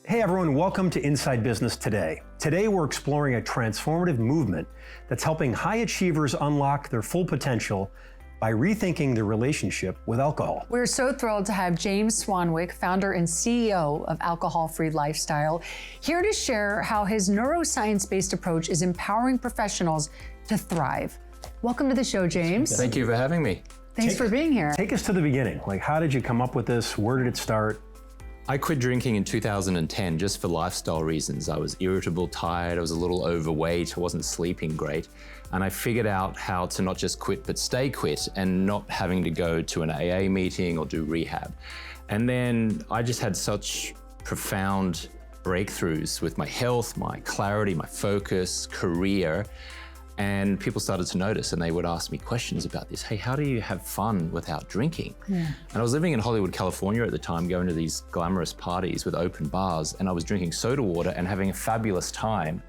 Hey everyone, welcome to Inside Business Today. Today we're exploring a transformative movement that's helping high achievers unlock their full potential by rethinking their relationship with alcohol. We're so thrilled to have James Swanwick, founder and CEO of Alcohol-Free Lifestyle, here to share how his neuroscience-based approach is empowering professionals to thrive. Welcome to the show, James. Thank you for having me. Thanks for being here. Take us to the beginning. Like, how did you come up with this? Where did it start? I quit drinking in 2010 just for lifestyle reasons. I was irritable, tired, I was a little overweight, I wasn't sleeping great. And I figured out how to not just quit, but stay quit and not having to go to an AA meeting or do rehab. And then I just had such profound breakthroughs with my health, my clarity, my focus, career. And people started to notice and they would ask me questions about this. Hey, how do you have fun without drinking? Yeah. And I was living in Hollywood, California at the time, going to these glamorous parties with open bars, and I was drinking soda water and having a fabulous time.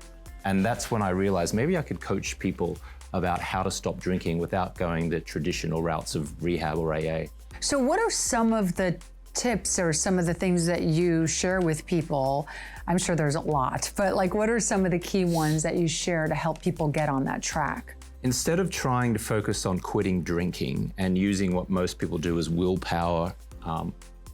And that's when I realized maybe I could coach people about how to stop drinking without going the traditional routes of rehab or AA. So what are some of the tips or some of the things that you share with people? I'm sure there's a lot, but like, what are some of the key ones that you share to help people get on that track? Instead of trying to focus on quitting drinking and using what most people do as willpower,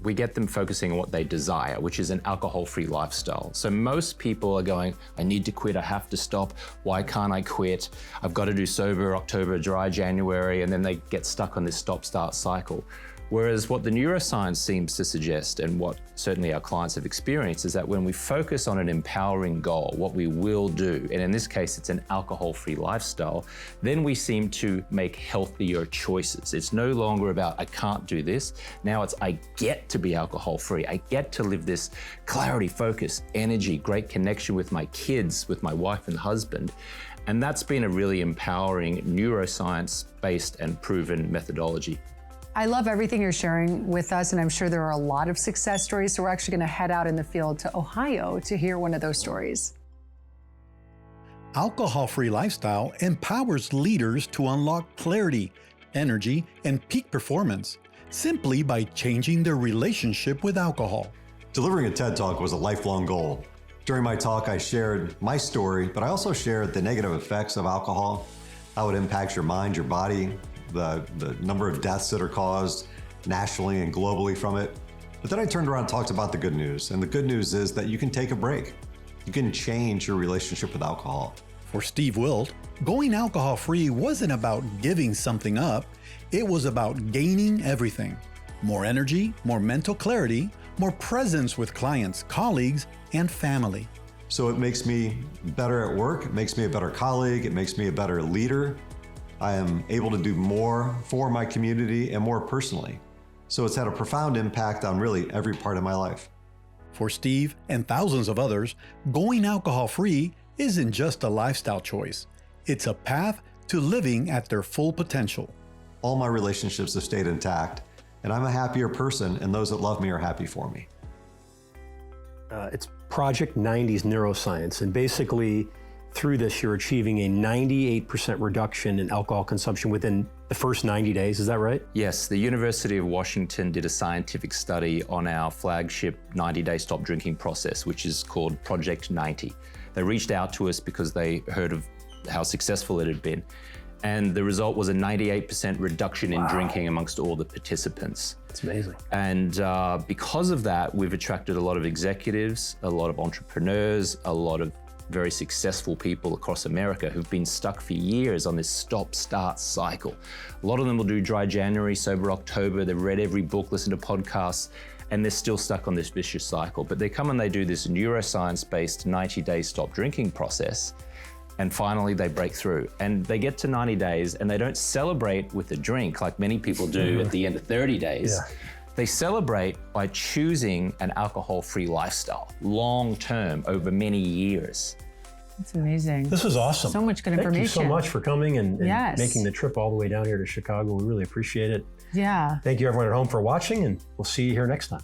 we get them focusing on what they desire, which is an alcohol-free lifestyle. So most people are going, I need to quit, I have to stop. Why can't I quit? I've got to do sober October, dry January, and then they get stuck on this stop-start cycle. Whereas what the neuroscience seems to suggest, and what certainly our clients have experienced, is that when we focus on an empowering goal, what we will do, and in this case, it's an alcohol-free lifestyle, then we seem to make healthier choices. It's no longer about, I can't do this. Now it's, I get to be alcohol-free. I get to live this clarity, focus, energy, great connection with my kids, with my wife and husband. And that's been a really empowering neuroscience-based and proven methodology. I love everything you're sharing with us, and I'm sure there are a lot of success stories. So we're actually going to head out in the field to Ohio to hear one of those stories. Alcohol-Free Lifestyle empowers leaders to unlock clarity, energy, and peak performance simply by changing their relationship with alcohol. Delivering a TED Talk was a lifelong goal. During my talk, I shared my story, but I also shared the negative effects of alcohol, how it impacts your mind, your body, the number of deaths that are caused nationally and globally from it. But then I turned around and talked about the good news. And the good news is that you can take a break. You can change your relationship with alcohol. For Steve Wilt, going alcohol-free wasn't about giving something up. It was about gaining everything. More energy, more mental clarity, more presence with clients, colleagues, and family. So it makes me better at work. It makes me a better colleague. It makes me a better leader. I am able to do more for my community and more personally. So it's had a profound impact on really every part of my life. For Steve and thousands of others, going alcohol-free isn't just a lifestyle choice. It's a path to living at their full potential. All my relationships have stayed intact, and I'm a happier person, and those that love me are happy for me. It's Project 90's neuroscience, and basically through this, you're achieving a 98% reduction in alcohol consumption within the first 90 days, is that right? Yes, the University of Washington did a scientific study on our flagship 90-day stop drinking process, which is called Project 90. They reached out to us because they heard of how successful it had been. And the result was a 98% reduction in drinking amongst all the participants. It's amazing. And because of that, we've attracted a lot of executives, a lot of entrepreneurs, a lot of very successful people across America who've been stuck for years on this stop-start cycle. A lot of them will do dry January, sober October, they've read every book, listened to podcasts, and they're still stuck on this vicious cycle. But they come and they do this neuroscience-based 90-day stop drinking process, and finally they break through. And they get to 90 days and they don't celebrate with a drink like many people do at the end of 30 days. Yeah. They celebrate by choosing an alcohol-free lifestyle, long-term, over many years. That's amazing. This was awesome. So much good information. Thank you so much for coming and making the trip all the way down here to Chicago. We really appreciate it. Yeah. Thank you everyone at home for watching, and we'll see you here next time.